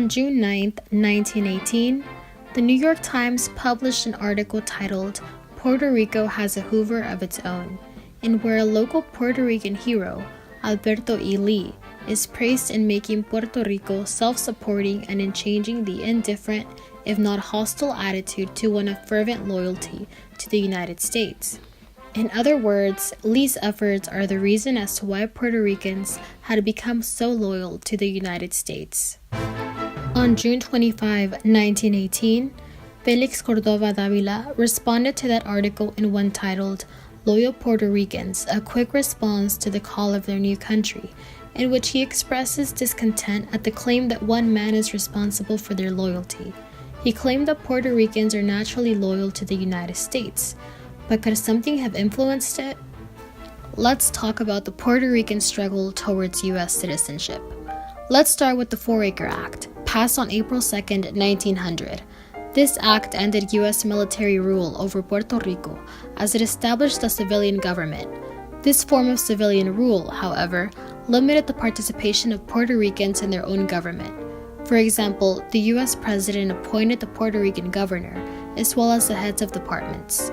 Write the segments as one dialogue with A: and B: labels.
A: On June 9, 1918, the New York Times published an article titled "Puerto Rico Has a Hoover of Its Own," in where a local Puerto Rican hero, Alberto E. Lee, is praised in making Puerto Rico self-supporting and in changing the indifferent, if not hostile attitude to one of fervent loyalty to the United States. In other words, Lee's efforts are the reason as to why Puerto Ricans had become so loyal to the United States. On June 25, 1918, Felix Cordova Davila responded to that article in one titled "Loyal Puerto Ricans, a quick response to the call of their new country," in which he expresses discontent at the claim that one man is responsible for their loyalty. He claimed that Puerto Ricans are naturally loyal to the United States, but could something have influenced it? Let's talk about the Puerto Rican struggle towards U.S. citizenship. Let's start with the 4-Acre Act, passed on April 2, 1900. This act ended U.S. military rule over Puerto Rico as it established a civilian government. This form of civilian rule, however, limited the participation of Puerto Ricans in their own government. For example, the U.S. president appointed the Puerto Rican governor, as well as the heads of departments.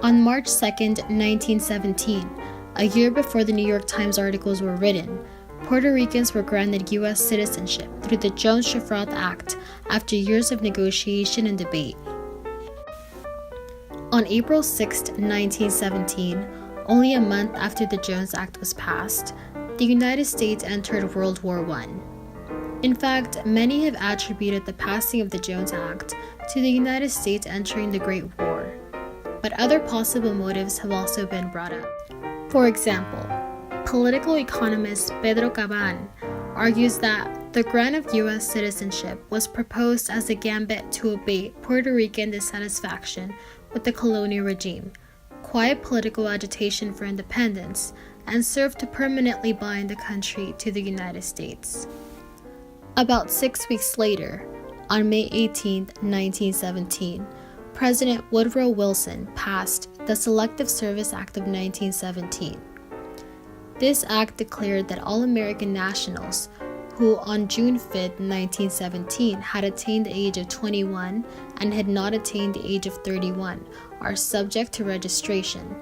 A: On March 2, 1917, a year before the New York Times articles were written, Puerto Ricans were granted U.S. citizenship through the Jones-Shafroth Act after years of negotiation and debate. On April 6, 1917, only a month after the Jones Act was passed, the United States entered World War I. In fact, many have attributed the passing of the Jones Act to the United States entering the Great War, but other possible motives have also been brought up. For example, political economist Pedro Caban argues that the grant of U.S. citizenship was proposed as a gambit to abate Puerto Rican dissatisfaction with the colonial regime, quiet political agitation for independence, and served to permanently bind the country to the United States. About 6 weeks later, on May 18, 1917, President Woodrow Wilson passed the Selective Service Act of 1917. This act declared that all American nationals who on June 5, 1917 had attained the age of 21 and had not attained the age of 31 are subject to registration,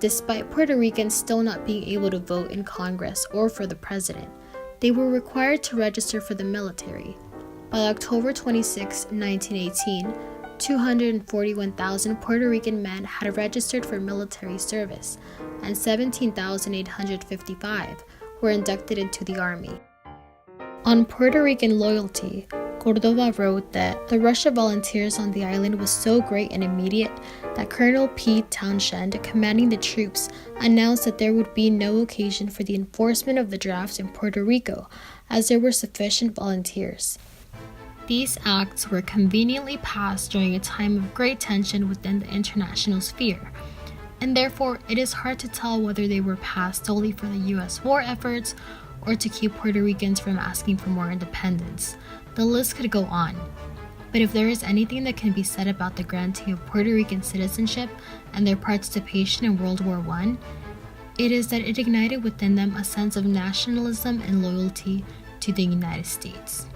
A: despite Puerto Ricans still not being able to vote in Congress or for the president. They were required to register for the military. By October 26, 1918, 241,000 Puerto Rican men had registered for military service, and 17,855 were inducted into the Army. On Puerto Rican loyalty, Cordova wrote that the rush of volunteers on the island was so great and immediate that Colonel P. Townshend, commanding the troops, announced that there would be no occasion for the enforcement of the draft in Puerto Rico, as there were sufficient volunteers. These acts were conveniently passed during a time of great tension within the international sphere, and therefore it is hard to tell whether they were passed solely for the U.S. war efforts or to keep Puerto Ricans from asking for more independence. The list could go on, but if there is anything that can be said about the granting of Puerto Rican citizenship and their participation in World War I, it is that it ignited within them a sense of nationalism and loyalty to the United States.